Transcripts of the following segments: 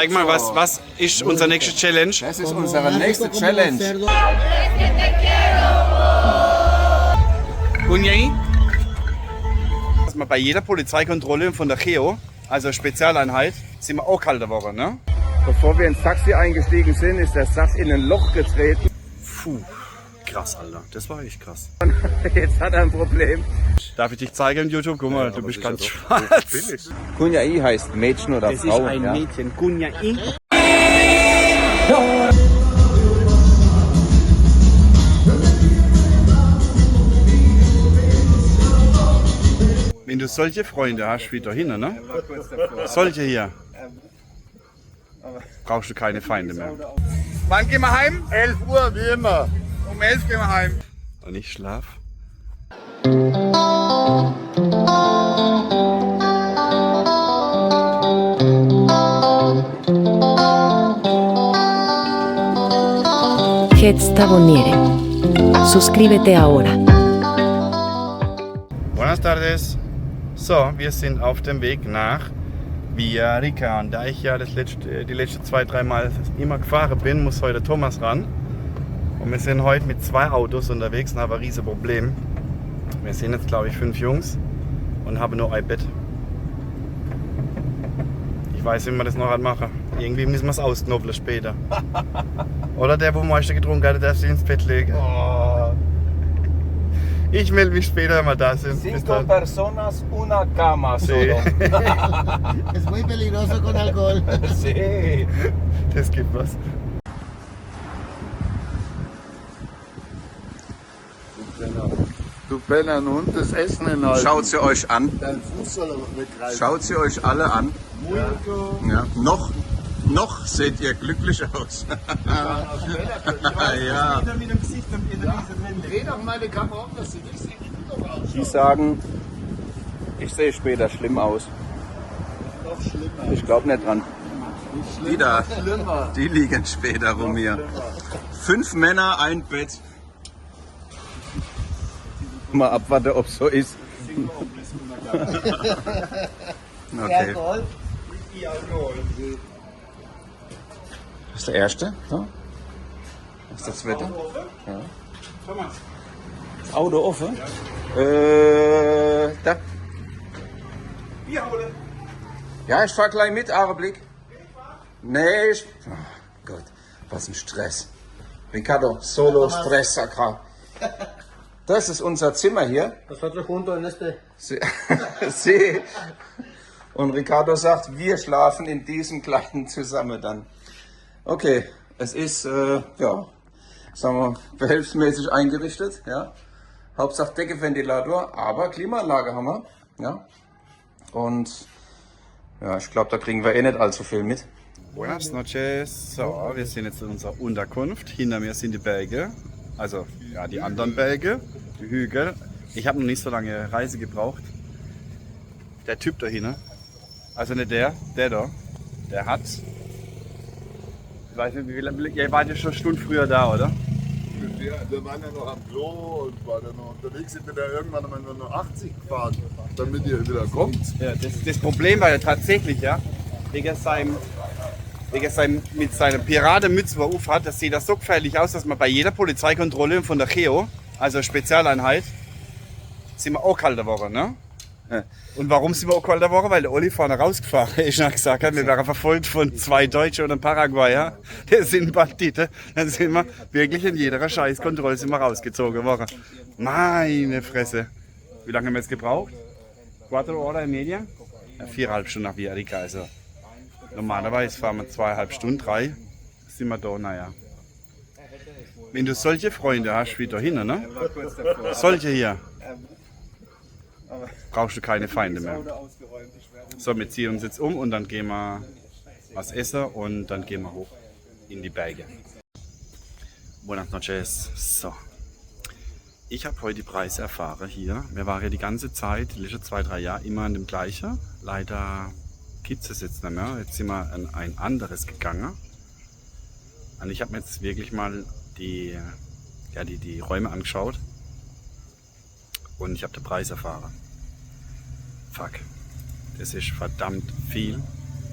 Zeig mal, was ist unsere nächste Challenge? Das ist unsere nächste Challenge. Kunjai? Dass wir bei jeder Polizeikontrolle von der Cheo, also Spezialeinheit, sind wir auch kalte Woche, ne? Bevor wir ins Taxi eingestiegen sind, ist der Sack in ein Loch getreten. Puh, krass, Alter. Das war echt krass. Jetzt hat er ein Problem. Darf ich dich zeigen in YouTube? Guck mal, du bist ganz schwarz. Kunjai heißt Mädchen oder Das Frau. ist ein Mädchen, Kunjai. Wenn du solche Freunde hast wie da hinten, ne? Solche hier, brauchst du keine Feinde mehr. Wann gehen wir heim? 11 Uhr, wie immer. Um 11 gehen wir heim. Und ich schlaf. Head Taboniere. Suscríbete ahora. Buenas tardes. So, wir sind auf dem Weg nach Villarrica. Und da ich ja die letzten 2-3 Mal immer gefahren bin, muss heute Thomas ran. Und wir sind heute mit 2 Autos unterwegs und haben ein riesiges Problem. Wir sind jetzt, glaube ich, 5 Jungs und haben nur ein Bett. Ich weiß, wie wir das noch machen. Irgendwie müssen wir es ausknobeln später. Oder der, wo am meisten getrunken hat, darf sich ins Bett legen. Oh. Ich melde mich später, wenn wir da sind. Cinco personas, una cama solo. Es muy peligroso con alcohol. Sí. Das gibt was. Du Penner, und das Essen in Schaut sie euch an. Dein Fuß soll aber mitreißen. Schaut sie euch alle an. Ja. Noch seht ihr glücklich aus. Ja. Dreh doch meine Kamera auf, dass du nicht siehst. Die sagen, ich sehe später schlimm aus. Noch schlimmer. Ich glaube nicht dran. Die da, Schlimmer. die liegen später rum hier. 5 Männer, ein Bett. Mal abwarten, ob es so ist. Okay. Das ist der erste. So. Das ist der zweite. Ja. Das Auto offen? Da. Ja, ich fahr gleich mit, Augenblick. Nee, oh Gott, was ein Stress. Ricardo, solo Stress, Sakra. Das ist unser Zimmer hier. Sie. Und Ricardo sagt, wir schlafen in diesem kleinen zusammen dann. Okay, es ist, ja, sagen wir, behelfsmäßig eingerichtet, ja. Hauptsache Decke, Ventilator, aber Klimaanlage haben wir, ja. Und, ja, ich glaube, da kriegen wir eh nicht allzu viel mit. Buenas noches. So, wir sind jetzt in unserer Unterkunft. Hinter mir sind die Berge. Also, ja, die anderen Berge, die Hügel. Ich habe noch nicht so lange Reise gebraucht. Der Typ da hinten, also nicht der da, der hat, ich weiß nicht, wie viel, ihr wart ja schon eine Stunde früher da, oder? Wir waren ja noch am Klo und waren ja noch unterwegs, sind wir da irgendwann einmal nur noch 80 gefahren, damit ihr wieder kommt. Ja, das Problem war ja tatsächlich, ja, wegen seinem mit seiner Piratenmütze, wo er auf hat, das sieht das so gefährlich aus, dass man bei jeder Polizeikontrolle von der Cheo, also Spezialeinheit, sind wir auch kalte Woche, ne? Ja. Und warum sind wir auch kalte Woche? Weil der Olli vorne rausgefahren ist und gesagt hat, wir wären verfolgt von 2 Deutschen und einem Paraguayer. Das sind Banditen. Dann sind wir wirklich in jeder Scheißkontrolle sind wir rausgezogen worden. Meine Fresse. Wie lange haben wir jetzt gebraucht? 4 Horas in media? Ja, 4,5 Stunden nach Villarrica. Also normalerweise fahren wir 2,5 Stunden, 3. Sind wir da, naja. Wenn du solche Freunde hast wie da hinten, ne? Solche hier, brauchst du keine Feinde mehr. So, wir ziehen uns jetzt um und dann gehen wir was essen und dann gehen wir hoch in die Berge. Buenas noches. So. Ich habe heute die Preise erfahren hier. Wir waren ja die ganze Zeit, die letzten 2-3 Jahre, immer an dem gleichen. Leider gibt es jetzt nicht mehr. Jetzt sind wir an ein anderes gegangen. Und ich habe mir jetzt wirklich mal die Räume angeschaut. Und ich habe den Preis erfahren. Fuck. Das ist verdammt viel.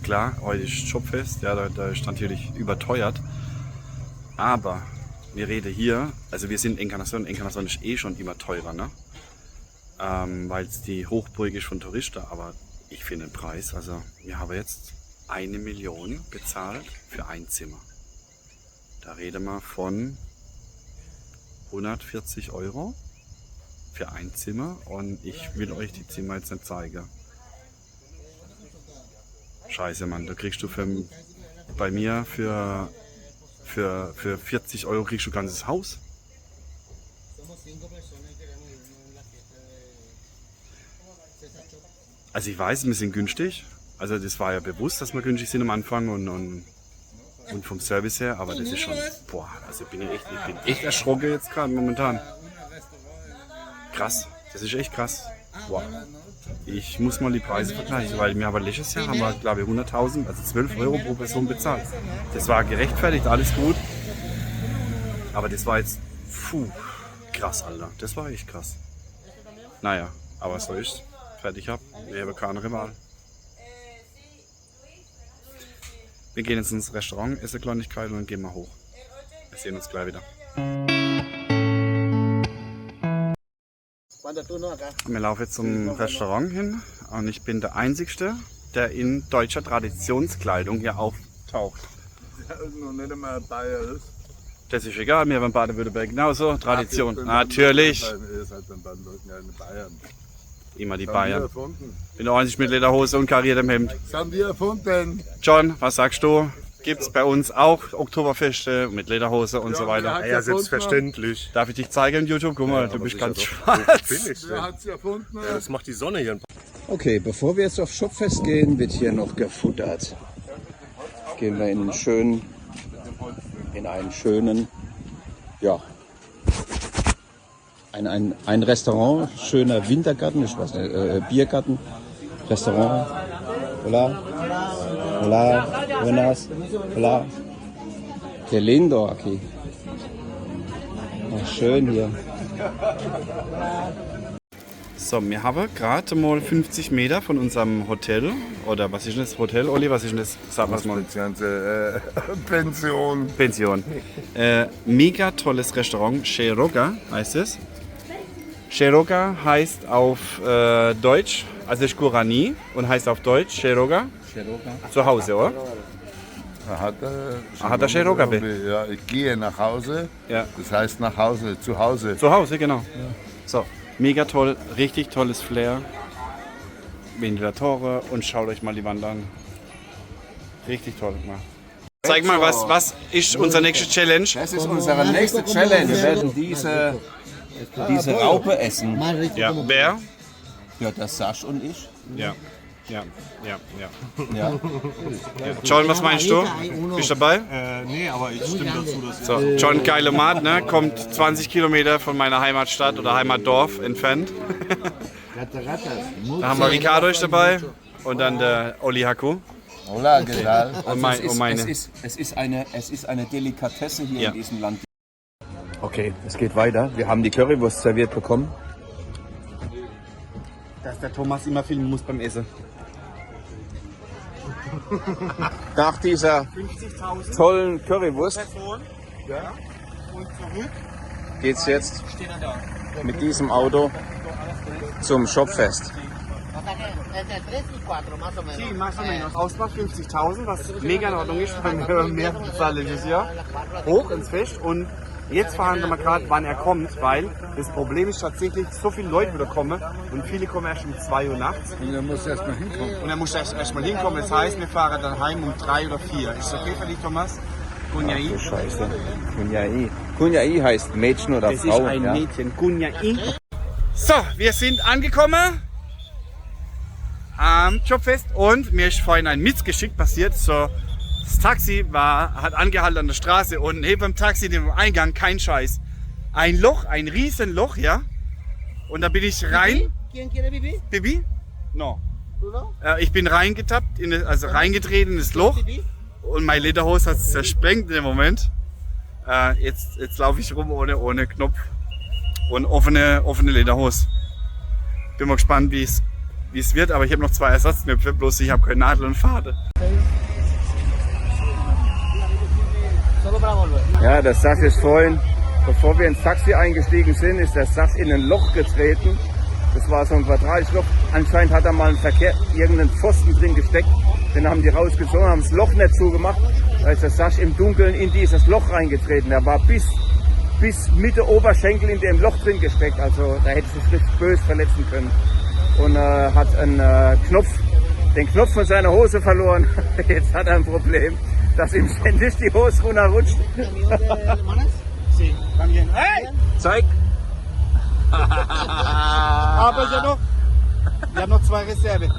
Klar, heute ist Jobfest, ja, da ist natürlich überteuert. Aber wir reden hier, also wir sind in Encarnacion. Encarnacion ist eh schon immer teurer, ne? Weil es die Hochburg ist von Touristen. Aber ich finde den Preis, also wir haben jetzt 1 Million bezahlt für ein Zimmer. Da reden wir von 140 € für ein Zimmer und ich will euch die Zimmer jetzt nicht zeigen. Scheiße, Mann, da kriegst du bei mir für 40 € kriegst du ein ganzes Haus. Also ich weiß, wir sind günstig. Also das war ja bewusst, dass wir günstig sind am Anfang und vom Service her, aber das ist schon, boah, also ich bin echt erschrocken jetzt gerade momentan. Krass, das ist echt krass. Wow. Ich muss mal die Preise vergleichen, weil wir aber letztes Jahr haben wir, glaube ich, 100.000, also 12 € pro Person bezahlt. Das war gerechtfertigt, alles gut. Aber das war jetzt, krass, Alter. Das war echt krass. Naja, aber so ist es. Fertig ab. Wir haben keine andere Wahl. Wir gehen jetzt ins Restaurant, essen Kleinigkeiten und dann gehen wir hoch. Wir sehen uns gleich wieder. Wir laufen jetzt zum Restaurant hin und ich bin der Einzige, der in deutscher Traditionskleidung hier auftaucht. Noch nicht einmal Bayer ist. Das ist egal, wir haben in Baden-Württemberg genauso. Tradition, natürlich. Ihr seid dann Bayern. Immer die Das haben wir Bayern. erfunden. Bin ordentlich mit Lederhose und kariertem Hemd. Das haben wir erfunden. John, was sagst du? Gibt es bei uns auch Oktoberfeste mit Lederhose und so weiter? Ja, selbstverständlich. Darf ich dich zeigen in YouTube? Guck mal, du bist ganz schwarz. Wer hat es erfunden? Das macht die Sonne hier. Okay, bevor wir jetzt auf Shopfest gehen, wird hier noch gefuttert. Gehen wir in einen schönen, ja, ein Restaurant, schöner Wintergarten, ich weiß nicht, Biergarten, Restaurant. Hola, hola, buenas, hola. Qué lindo aquí. Ach, schön hier. So, wir haben gerade mal 50 Meter von unserem Hotel, oder was ist denn das Hotel, Olli? Was ist denn das? Sag mal. Die ganze Pension. Pension. Mega tolles Restaurant, Cheroga heißt es. Cheroga heißt auf Deutsch, also ist Guarani und heißt auf Deutsch Cheroga. Zu Hause, oder? Hat er Cheroga? Ja, ich gehe nach Hause. Ja. Das heißt nach Hause, zu Hause. Zu Hause, genau. So, mega toll, richtig tolles Flair. Ventilatoren und schaut euch mal die Wand an. Richtig toll gemacht. Zeig mal, was ist unsere nächste Challenge? Das ist unsere nächste Challenge. Wir werden diese Raupe essen. Ja, wer? Ja, das Sasch und ich. Ja. Ja. John, was meinst du? Bist du dabei? Nee, aber ich stimme dazu, dass So, John Geilomat, ne, kommt 20 Kilometer von meiner Heimatstadt oder Heimatdorf entfernt. Da haben wir Ricardo ist dabei und dann der Oli Haku. Hola, ¿qué tal? Es ist eine Delikatesse hier Ja. in diesem Land. Okay, es geht weiter. Wir haben die Currywurst serviert bekommen. Dass der Thomas immer filmen muss beim Essen. Nach dieser tollen Currywurst geht's jetzt mit diesem Auto zum Shopfest. Ausmacht 50.000, was mega in Ordnung ist, weil wir mehr bezahlen dieses Jahr. Hoch ins Fest und jetzt verhandeln wir gerade, wann er kommt, weil das Problem ist tatsächlich, so viele Leute wieder kommen und viele kommen erst um 2 Uhr nachts. Und er muss erst mal hinkommen. Und er muss erst mal hinkommen, das heißt, wir fahren dann heim um 3 oder 4. Ist das okay für dich, Thomas? Gunjai? Scheiße. Kunjai. Kunjai heißt Mädchen oder Das Frau. ist ein ja. Mädchen, Gunjai. So, wir sind angekommen am Jobfest und mir ist vorhin ein Missgeschick passiert. So, das Taxi hat angehalten an der Straße und neben dem Taxi, dem Eingang, kein Scheiß. Ein Loch, ein riesen Loch, ja. Und da bin ich rein. Bibi? No. Ich bin reingetappt, reingetreten in das Loch und meine Lederhose hat es zersprengt in dem Moment. Jetzt laufe ich rum ohne Knopf und offene Lederhose. Bin mal gespannt, wie es wie es wird, aber ich habe noch 2 Ersatzknöpfe, bloß ich habe keine Nadel und Faden. Ja, der Sach ist vorhin, bevor wir ins Taxi eingestiegen sind, ist der Sach in ein Loch getreten. Das war so ein Quadratloch. Anscheinend hat er mal irgendeinen Pfosten drin gesteckt. Den haben die rausgezogen, haben das Loch nicht zugemacht. Da ist der Sach im Dunkeln in dieses Loch reingetreten. Er war bis Mitte Oberschenkel in dem Loch drin gesteckt. Also da hätte sich richtig böse verletzen können. Und hat den Knopf von seiner Hose verloren. Jetzt hat er ein Problem, dass ihm ständig die Hose runterrutscht. Zeig! Aber ich habe noch 2 Reserve.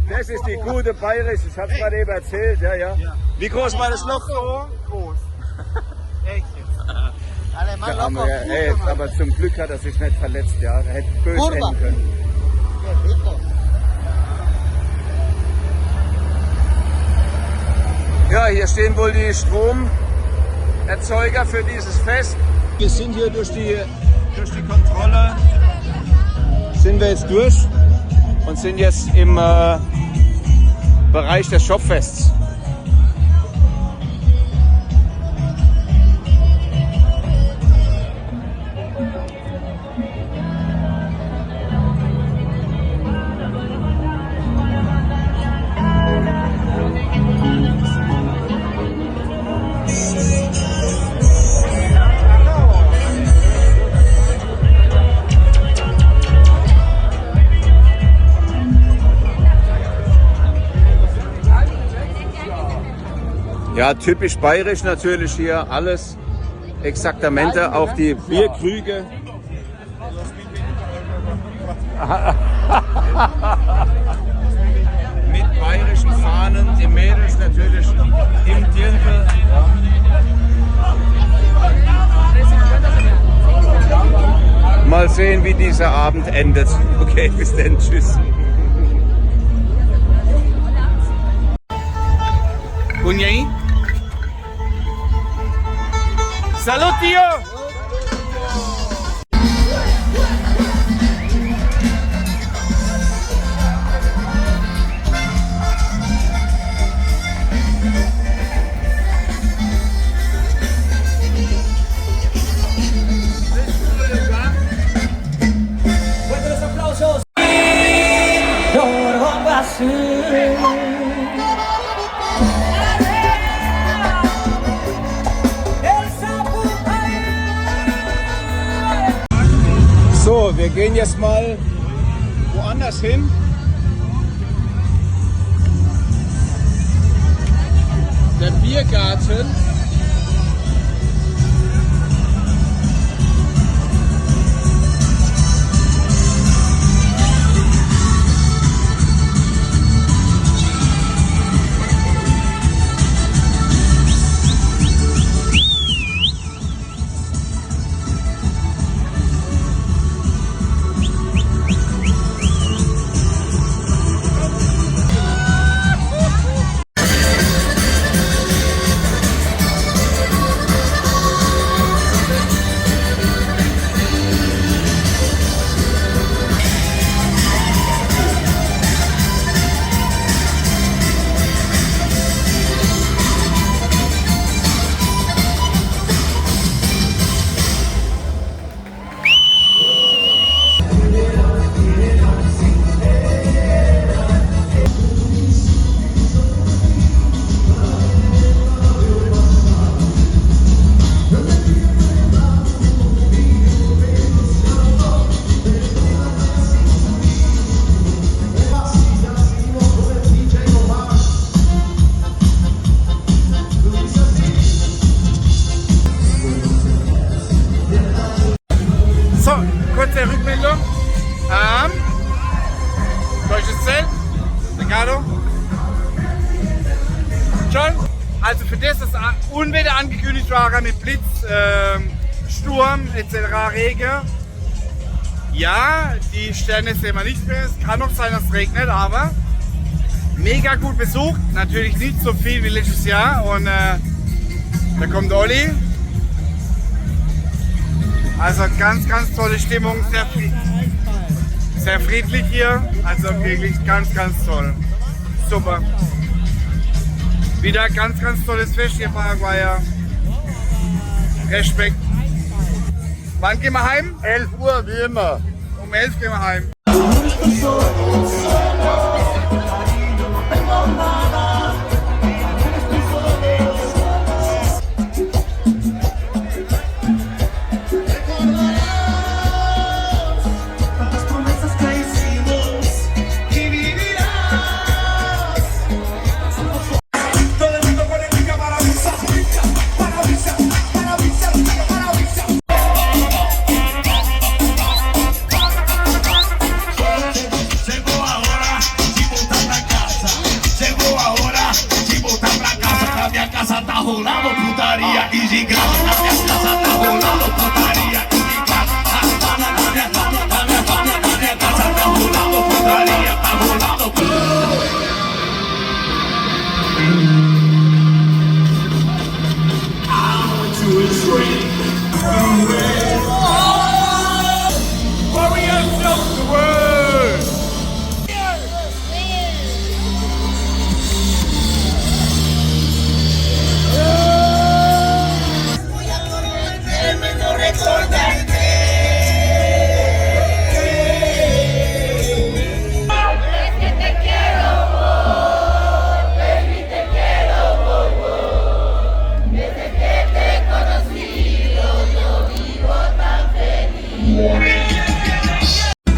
Das ist die gute Bayerisch, ich hab's gerade eben erzählt, ja. Wie groß war das Loch? So groß. Echt jetzt. Der Arme, ja, aber zum Glück hat er sich nicht verletzt, ja. Er hätte böse enden können. Ja, hier stehen wohl die Stromerzeuger für dieses Fest. Wir sind hier durch die Kontrolle, sind wir jetzt durch und sind jetzt im Bereich des Shopfests. Ja, typisch bayerisch natürlich hier, alles Exaktamente, auch die Bierkrüge. Mit bayerischen Fahnen, die Mädels natürlich im Dirndl. Mal sehen, wie dieser Abend endet. Okay, bis dann, tschüss. Und aí? Salud, tío! So, wir gehen jetzt mal woanders hin. Der Biergarten. Kurze Rückmeldung. Deutsches Zelt. Ricardo. John. Also für das Unwetter angekündigt war mit Blitz, Sturm etc. Regen. Ja, die Sterne sehen wir nicht mehr. Es kann noch sein, dass es regnet, aber mega gut besucht. Natürlich nicht so viel wie letztes Jahr. Und da kommt Olli. Also ganz, ganz tolle Stimmung, Sehr friedlich hier, also wirklich ganz, ganz toll. Super. Wieder ganz, ganz tolles Fest hier, Paraguayer. Respekt. Wann gehen wir heim? 11 Uhr, wie immer. Um 11 gehen wir heim.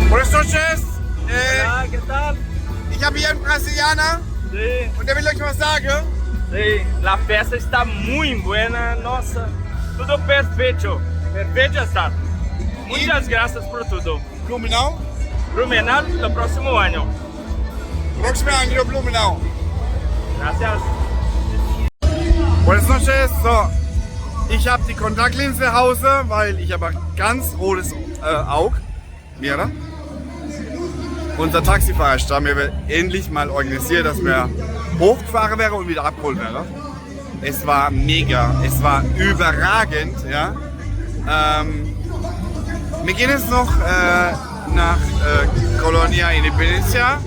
Buenas noches. Hola, ¿qué tal? Ich habe hier einen Brasilianer Sí, und der will euch was sagen. sí, la festa está muy buena, nossa, tudo perfeito, perfeito está. Muchas gracias por tudo. Blumenau. Blumenau do próximo año. Próximo año Blumenau. Gracias. Buenas noches. So, ich habe die Kontaktlinse zu Hause, weil ich habe ein ganz rotes Auge. Mira. Unser Taxifahrer ist da. Wir haben endlich mal organisiert, dass wir hochgefahren wäre und wieder abgeholt wäre. Es war mega, es war überragend. Ja. Wir gehen jetzt noch nach Colonia Independencia,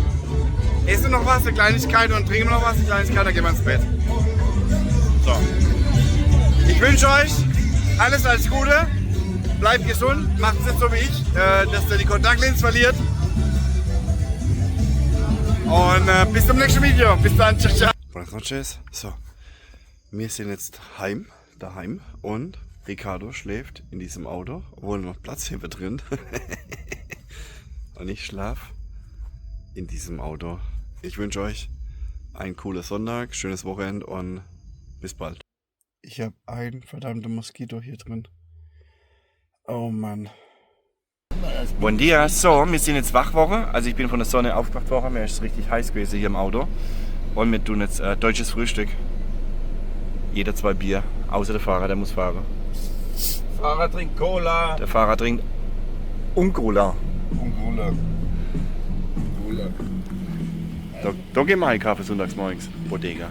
essen noch was, eine Kleinigkeit und trinken noch was, eine Kleinigkeit, dann gehen wir ins Bett. So. Ich wünsche euch alles Gute, bleibt gesund, macht es nicht so wie ich, dass ihr die Kontaktlinsen verliert. Und bis zum nächsten Video. Bis dann. Ciao, ciao. Buenas noches. So, wir sind jetzt daheim und Ricardo schläft in diesem Auto, obwohl noch Platzheber drin. Und ich schlafe in diesem Auto. Ich wünsche euch einen coolen Sonntag, schönes Wochenende und bis bald. Ich habe einen verdammten Moskito hier drin. Oh Mann. Buen dia. So, wir sind jetzt Wachwoche. Also ich bin von der Sonne aufgewacht worden. Mir ist richtig heiß gewesen hier im Auto. Und wir tun jetzt deutsches Frühstück. Jeder 2 Bier. Außer der Fahrer, der muss fahren. Fahrer trinkt Cola. Der Fahrer trinkt Uncola. Cola. Da gehen wir einen Kaffee sonntags morgens. Bodega.